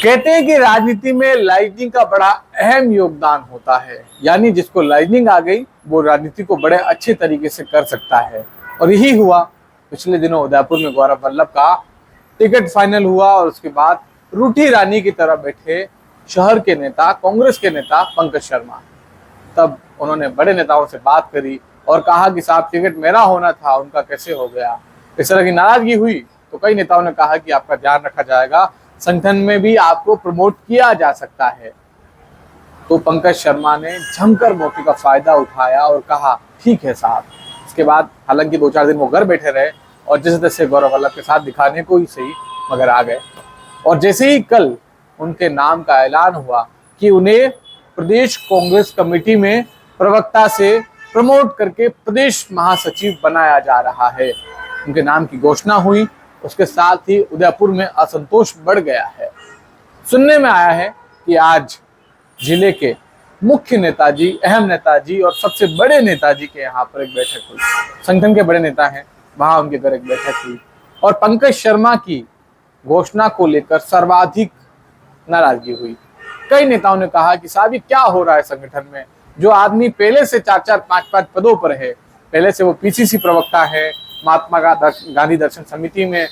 कहते हैं कि राजनीति में लाइटनिंग का बड़ा अहम योगदान होता है, यानी जिसको लाइटनिंग आ गई वो राजनीति को बड़े अच्छे तरीके से कर सकता है। और यही हुआ पिछले दिनों उदयपुर में गौरव वल्लभ का टिकट फाइनल हुआ और उसके बाद रूठी रानी की तरह बैठे शहर के नेता, कांग्रेस के नेता पंकज शर्मा। तब उन्होंने बड़े नेताओं से बात करी और कहा कि साहब टिकट मेरा होना था, उनका कैसे हो गया। इस तरह की नाराजगी हुई तो कई नेताओं ने कहा कि आपका ध्यान रखा जाएगा, संगठन में भी आपको प्रमोट किया जा सकता है। तो पंकज शर्मा ने जमकर मौके का फायदा उठाया और कहा ठीक है साहब। इसके बाद हालांकि 2-4 दिन वो घर बैठे रहे और जैसे तैसे गौरव वल्लभ के साथ दिखाने को ही सही मगर आ गए। और जैसे ही कल उनके नाम का ऐलान हुआ कि उन्हें प्रदेश कांग्रेस कमेटी में प्रवक्ता से प्रमोट करके प्रदेश महासचिव बनाया जा रहा है, उनके नाम की घोषणा हुई, उसके साथ ही उदयपुर में असंतोष बढ़ गया है। सुनने में आया है कि आज जिले के मुख्य नेताजी, अहम नेताजी और सबसे बड़े नेताजी के यहाँ पर एक बैठक हुई। संगठन के बड़े नेता हैं, वहां उनके घर एक बैठक हुई और पंकज शर्मा की घोषणा को लेकर सर्वाधिक नाराजगी हुई। कई नेताओं ने कहा कि साहब ये क्या हो रहा है संगठन में, जो आदमी पहले से 4-4, 5-5 पदों पर है, पहले से वो पीसीसी प्रवक्ता है, महात्मा गांधी दर्शन समिति में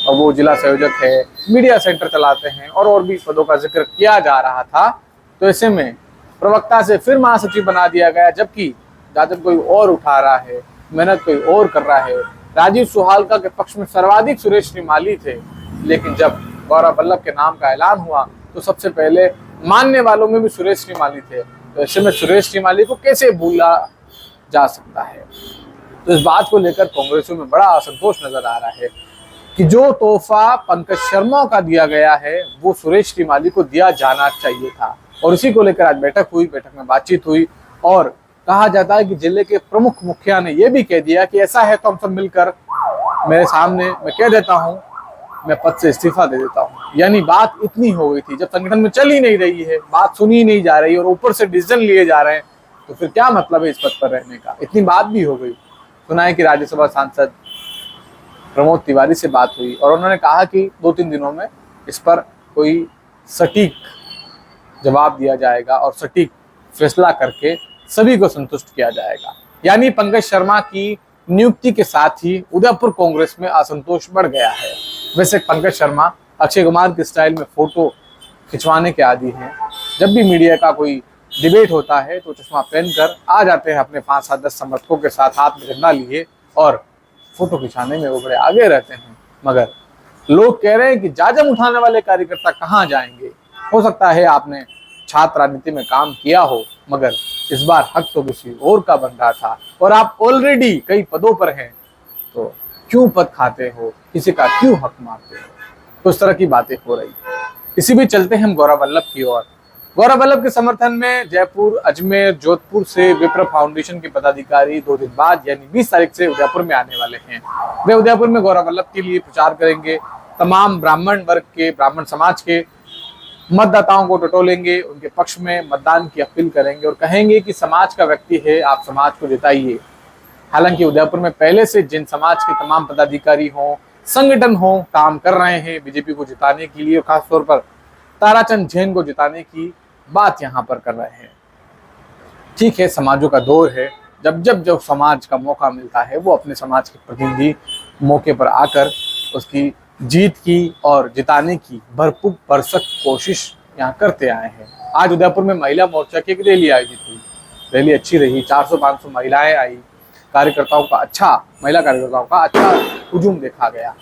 और वो जिला संयोजक है, मीडिया सेंटर चलाते हैं और भी पदों का जिक्र किया जा रहा था। तो ऐसे में प्रवक्ता से फिर महासचिव बना दिया गया, जबकि दादर कोई और उठा रहा है, मेहनत कोई और कर रहा है। राजीव सुहालका के पक्ष में सर्वाधिक सुरेश श्रीमाली थे, लेकिन जब गौरव वल्लभ के नाम का ऐलान हुआ तो सबसे पहले मानने वालों में भी सुरेश श्रीमाली थे। तो ऐसे में सुरेश श्रीमाली को कैसे भूला जा सकता है। तो इस बात को लेकर कांग्रेसियों में बड़ा असंतोष नजर आ रहा है कि जो तोहफा पंकज शर्मा का दिया गया है वो सुरेश श्रीमाली को दिया जाना चाहिए था। और इसी को लेकर आज बैठक हुई, बैठक में बातचीत हुई और कहा जाता है कि जिले के प्रमुख मुखिया ने यह भी कह दिया कि ऐसा है तो हम सब मिलकर मेरे सामने मैं कह देता हूं, मैं पद से इस्तीफा दे देता हूं। यानी बात इतनी हो गई थी, जब संगठन में चल ही नहीं रही है, बात सुनी नहीं जा रही और ऊपर से डिसीजन लिए जा रहे हैं, तो फिर क्या मतलब है इस पद पर रहने का। इतनी बात भी हो गई। सुना है कि राज्यसभा सांसद प्रमोद तिवारी से बात हुई और उन्होंने कहा कि 2-3 दिनों में इस पर कोई सटीक जवाब दिया जाएगा और सटीक फैसला करके सभी को संतुष्ट किया जाएगा। यानी पंकज शर्मा की नियुक्ति के साथ ही उदयपुर कांग्रेस में असंतोष बढ़ गया है। वैसे पंकज शर्मा अक्षय कुमार के स्टाइल में फोटो खिंचवाने के आदी हैं। जब भी मीडिया का कोई डिबेट होता है तो चश्मा पहनकर आ जाते हैं अपने 5-7-10 समर्थकों के साथ हाथ में झंडा लिए और फोटो खिंचाने में वो बड़े आगे रहते हैं। मगर लोग कह रहे हैं कि जाजम उठाने वाले कार्यकर्ता कहाँ जाएंगे। हो सकता है आपने छात्र राजनीति में काम किया हो, मगर इस बार हक तो किसी और का बन रहा था और आप ऑलरेडी कई पदों पर हैं, तो क्यों पद खाते हो, किसी का क्यों हक मारते हो। तो इस तरह की बातें हो रही। इसी भी चलते हैं हम गौरव वल्लभ की ओर। गौरव वल्लभ के समर्थन में जयपुर, अजमेर, जोधपुर से विप्र फाउंडेशन के पदाधिकारी 2 दिन बाद यानी 20 तारीख से उदयपुर में आने वाले हैं। वे उदयपुर में गौरव वल्लभ के लिए प्रचार करेंगे। तमाम ब्राह्मण वर्ग के, ब्राह्मण समाज के मतदाताओं को टटोलेंगे, उनके पक्ष में मतदान की अपील करेंगे और कहेंगे कि समाज का व्यक्ति है, आप समाज को जिताइए। हालांकि उदयपुर में पहले से जिन समाज के तमाम पदाधिकारी हों, संगठन हों, काम कर रहे हैं बीजेपी को जिताने के लिए, खासतौर पर ताराचंद जैन को जिताने की बात यहाँ पर कर रहे हैं। ठीक है, समाजों का दौर है, जब समाज का मौका मिलता है वो अपने समाज के प्रतिनिधि मौके पर आकर उसकी जीत की और जिताने की भरपूर भरसक कोशिश यहाँ करते आए हैं। आज उदयपुर में महिला मोर्चा की एक रैली आयोजित हुई। रैली अच्छी रही, 400-500 महिलाएं आई। महिला कार्यकर्ताओं का अच्छा हुजूम देखा गया।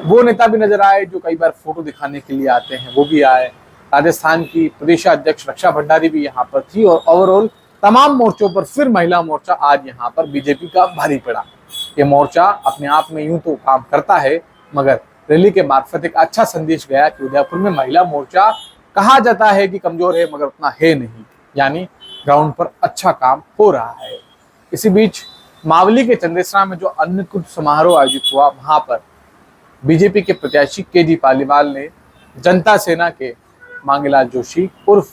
वो नेता भी नजर आए जो कई बार फोटो दिखाने के लिए आते हैं, वो भी आए। राजस्थान की प्रदेशाध्यक्ष रक्षा भंडारी भी यहाँ पर थी और ओवरऑल तमाम मोर्चों पर फिर महिला मोर्चा आज यहाँ पर बीजेपी का भारी पड़ा। ये मोर्चा अपने आप में यूं तो काम करता है, मगर रैली के मार्फत एक अच्छा संदेश गया कि उदयपुर में महिला मोर्चा कहा जाता है कि कमजोर है, मगर उतना है नहीं। यानी ग्राउंड पर अच्छा काम हो रहा है। इसी बीच मावली के चंदेसरा में जो अन्नकूट समारोह आयोजित हुआ, वहां पर बीजेपी के प्रत्याशी केजी पालीवाल ने जनता सेना के मांगीलाल जोशी उर्फ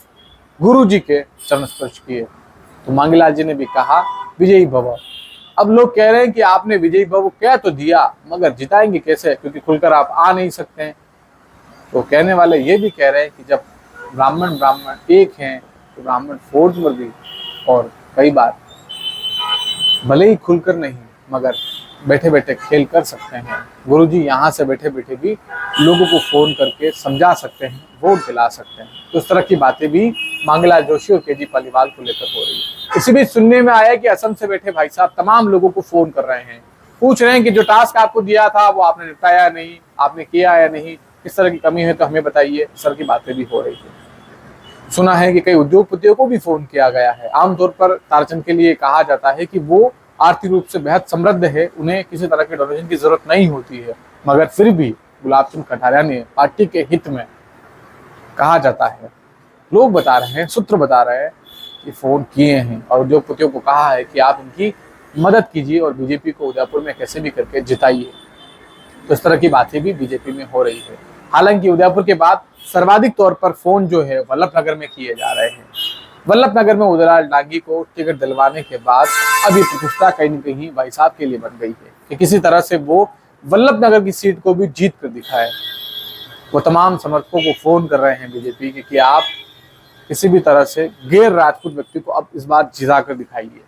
गुरुजी के चरण स्पर्श किए। तो मांगीलाल जी ने भी कहा विजयी भव। अब लोग कह रहे हैं कि आपने विजयी भव कह तो दिया, मगर जिताएंगे कैसे, क्योंकि खुलकर आप आ नहीं सकते हैं। तो कहने वाले ये भी कह रहे हैं कि जब ब्राह्मण ब्राह्मण एक हैं तो ब्राह्मण फोर्स पर भी, और कई बार भले ही खुलकर नहीं मगर बैठे बैठे खेल कर सकते हैं। गुरुजी यहाँ से बैठे बैठे भी लोगों को फोन करके समझा सकते हैं, वोट दिला सकते हैं। तो इस तरह की बातें भी मांगलाल जोशी और केजी पालीवाल को लेकर हो रही है। इसी बीच सुनने में आया कि असम से बैठे भाई साहब तमाम लोगों को फोन कर रहे हैं, पूछ रहे हैं कि जो टास्क आपको दिया था वो आपने निपटाया नहीं, आपने किया या नहीं, इस तरह की कमी है तो हमें बताइए। इस तरह की बातें भी हो रही है। सुना है कि कई उद्योगपतियों को भी फोन किया गया है। आमतौर पर ताराचंद के लिए कहा जाता है कि वो आर्थिक रूप से बेहद समृद्ध है, उन्हें किसी तरह के डोनेशन की जरूरत नहीं होती है, मगर फिर भी गुलाब चंद कटारिया ने पार्टी के हित में, कहा जाता है, लोग बता रहे हैं, सूत्र बता रहे हैं कि फोन किए हैं और उद्योगपतियों को कहा है कि आप इनकी मदद कीजिए और बीजेपी को उदयपुर में कैसे भी करके जिताइए। तो इस तरह की बातें भी बीजेपी में हो रही है। हालांकि उदयपुर के बाद सर्वाधिक तौर पर फोन जो है वल्लभनगर में किए जा रहे हैं। वल्लभनगर में उदयलाल डांगी को टिकट दिलवाने के बाद अब ये प्रतिष्ठा कहीं न कहीं भाई साहब के लिए बन गई है कि किसी तरह से वो वल्लभनगर की सीट को भी जीत कर दिखाए। वो तमाम समर्थकों को फोन कर रहे हैं बीजेपी के कि आप किसी भी तरह से गैर राजपूत व्यक्ति को अब इस बार जिता कर दिखाइए।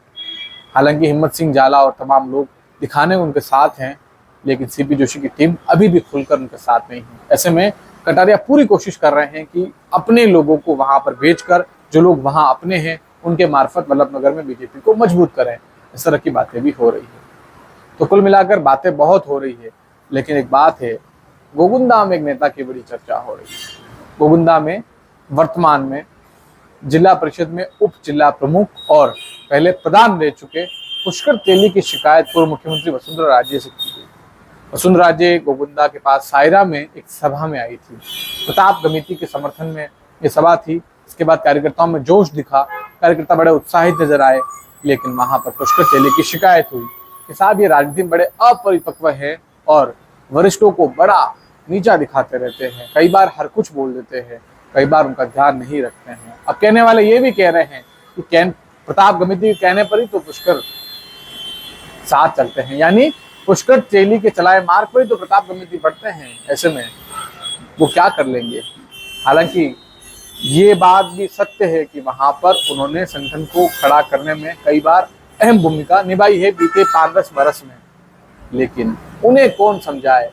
हालांकि हिम्मत सिंह जाला और तमाम लोग दिखाने उनके साथ हैं, लेकिन सीपी जोशी की टीम अभी भी खुलकर उनके साथ नहीं है। ऐसे में कटारिया पूरी कोशिश कर रहे हैं कि अपने लोगों को वहां पर भेजकर, जो लोग वहां अपने हैं उनके मार्फत वल्लभनगर में बीजेपी को मजबूत करें। इस तरह की बातें भी हो रही है। तो कुल मिलाकर बातें बहुत हो रही है, लेकिन एक बात है, गोगुंदा में एक नेता की बड़ी चर्चा हो रही है। गोगुंदा में वर्तमान में जिला परिषद में उप जिला प्रमुख और पहले प्रधान रह चुके पुष्कर तेली की शिकायत पूर्व मुख्यमंत्री वसुंधरा राजे से की गई। वसुंधरा राजे गोगुंदा के पास सायरा में एक सभा में आई थी। प्रताप गमीती के समर्थन में ये सभा थी। इसके बाद कार्यकर्ताओं में जोश दिखा, कार्यकर्ता बड़े उत्साहित नजर आए, लेकिन वहां पर पुष्कर तेली की शिकायत हुई कि साहब ये राजनीति में बड़े अपरिपक्व है और वरिष्ठों को बड़ा नीचा दिखाते रहते हैं, कई बार हर कुछ बोल देते हैं, कई बार उनका ध्यान नहीं रखते हैं। अब कहने वाले ये भी कह रहे हैं कि प्रताप गमीती के कहने पर ही तो पुष्कर साथ चलते हैं, यानी पुष्कर तेली के चलाए मार्ग पर ही तो प्रताप गमीती बढ़ते हैं। ऐसे में वो क्या कर लेंगे। हालांकि ये बात भी सत्य है कि वहां पर उन्होंने संगठन को खड़ा करने में कई बार अहम भूमिका निभाई है बीते 5-10 बरस में, लेकिन उन्हें कौन समझाए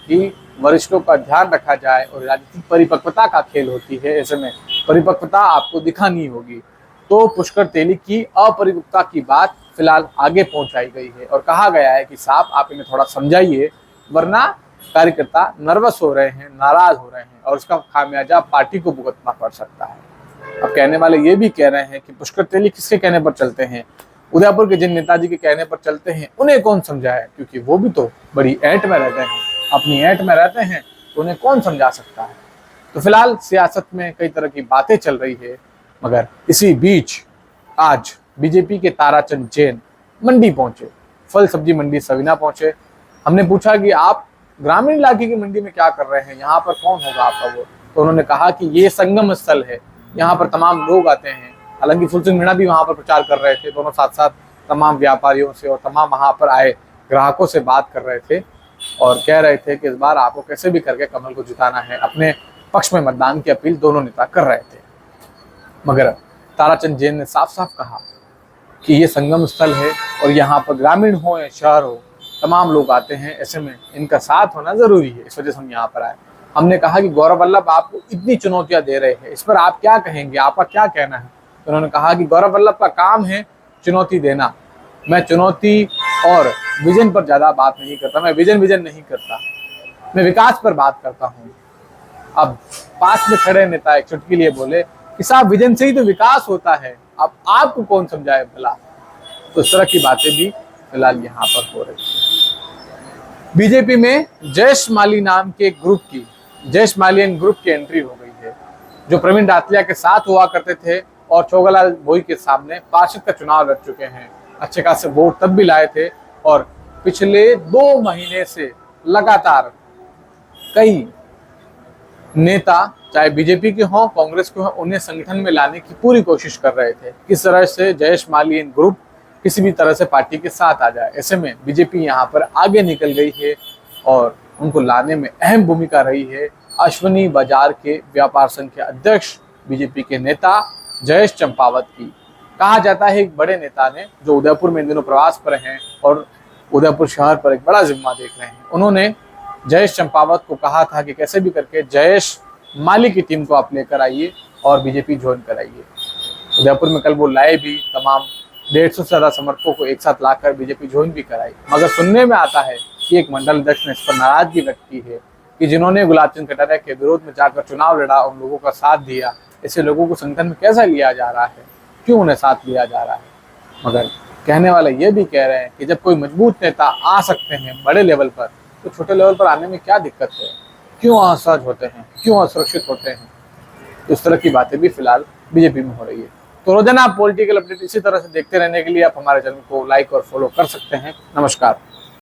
कि वरिष्ठों का ध्यान रखा जाए और राजनीतिक परिपक्वता का खेल होती है। ऐसे में परिपक्वता आपको दिखानी होगी। तो पुष्कर तेली की अपरिपक्वता की बात फिलहाल आगे पहुंचाई गई है और कहा गया है कि साहब आप इन्हें थोड़ा समझाइए, वरना कार्यकर्ता नर्वस हो रहे हैं, नाराज हो रहे हैं और उसका खामियाजा पार्टी को भुगतना पड़ सकता है। अब कहने वाले ये भी कह रहे हैं कि पुष्कर तेली किसके कहने पर चलते हैं, उदयपुर के जिन नेताजी के कहने पर चलते हैं उन्हें कौन समझाए, क्योंकि वो भी तो बड़ी ऐंठ में रहते हैं, अपनी ऐंठ में रहते हैं, तो उन्हें कौन समझा सकता है। तो फिलहाल सियासत में कई तरह की बातें चल रही है, मगर इसी बीच आज बीजेपी के ताराचंद जैन मंडी पहुंचे, फल सब्जी मंडी सविना पहुंचे। हमने पूछा कि आप ग्रामीण इलाके की मंडी में क्या कर रहे हैं, यहाँ पर कौन होगा आपका वोट। तो उन्होंने कहा कि ये संगम स्थल है, यहाँ पर तमाम लोग आते हैं। हालांकि फुल सिंह मीणा भी वहां पर प्रचार कर रहे थे, दोनों साथ साथ तमाम व्यापारियों से और तमाम वहां पर आए ग्राहकों से बात कर रहे थे और कह रहे थे कि इस बार आपको कैसे भी करके कमल को जिताना है। अपने पक्ष में मतदान की अपील दोनों नेता कर रहे थे, मगर ताराचंद जैन ने साफ साफ कहा कि ये संगम स्थल है और यहाँ पर ग्रामीण हो या शहर हो तमाम लोग आते हैं, ऐसे में इनका साथ होना जरूरी है, इस वजह से हम यहाँ पर आए। हमने कहा कि गौरव वल्लभ आपको इतनी चुनौतियां दे रहे हैं, इस पर आप क्या कहेंगे, आपका क्या कहना है। तो उन्होंने कहा कि गौरव वल्लभ का काम है चुनौती देना, मैं चुनौती और विजन पर ज्यादा बात नहीं करता, मैं विजन नहीं करता, मैं विकास पर बात करता हूँ। अब पास में खड़े नेता एक चुटकी लिए बोले कि साहब विजन से ही तो विकास होता है, अब आपको कौन समझाए भला। तो इस तरह की बातें भी फिलहाल यहाँ पर हो रही है। बीजेपी में जयेश माली नाम के ग्रुप की, जयेश मालियन ग्रुप की एंट्री हो गई है, जो प्रवीण रातलिया के साथ हुआ करते थे और छोगलाल भोई के सामने पार्षद का चुनाव लड़ चुके हैं। अच्छे खासे वोट तब भी लाए थे और पिछले 2 महीने से लगातार कई नेता, चाहे बीजेपी के हों कांग्रेस के हों, उन्हें संगठन में लाने की पूरी कोशिश कर रहे थे, किस तरह से जयेश मालियन ग्रुप किसी भी तरह से पार्टी के साथ आ जाए। ऐसे में बीजेपी यहाँ पर आगे निकल गई है और उनको लाने में अहम भूमिका रही है अश्विनी बाजार के व्यापार संघ के अध्यक्ष बीजेपी के नेता जयेश चंपावत की। कहा जाता है एक बड़े नेता ने, जो उदयपुर में इन दिनों प्रवास पर हैं और उदयपुर शहर पर एक बड़ा जिम्मा देख रहे हैं, उन्होंने जयेश चंपावत को कहा था कि कैसे भी करके जयेश माली की टीम को आप लेकर आइए और बीजेपी ज्वाइन कराइए। उदयपुर में कल वो लाए भी, तमाम 150 से ज्यादा समर्थकों को एक साथ लाकर बीजेपी ज्वाइन भी कराई। मगर सुनने में आता है कि एक मंडल अध्यक्ष ने इस पर नाराजगी व्यक्त की है कि जिन्होंने गुलाब चंद कटारिया के विरोध में जाकर चुनाव लड़ा, उन लोगों का साथ दिया, ऐसे लोगों को संगठन में कैसा लिया जा रहा है, क्यों उन्हें साथ लिया जा रहा है। मगर कहने वाले ये भी कह रहे हैं कि जब कोई मजबूत नेता आ सकते हैं बड़े लेवल पर, तो छोटे लेवल पर आने में क्या दिक्कत है, क्यों असहज होते हैं, क्यों असुरक्षित होते हैं। तो इस तरह की बातें भी फिलहाल बीजेपी में हो रही है। तो रोजाना आप पॉलिटिकल अपडेट इसी तरह से देखते रहने के लिए आप हमारे चैनल को लाइक और फॉलो कर सकते हैं। नमस्कार।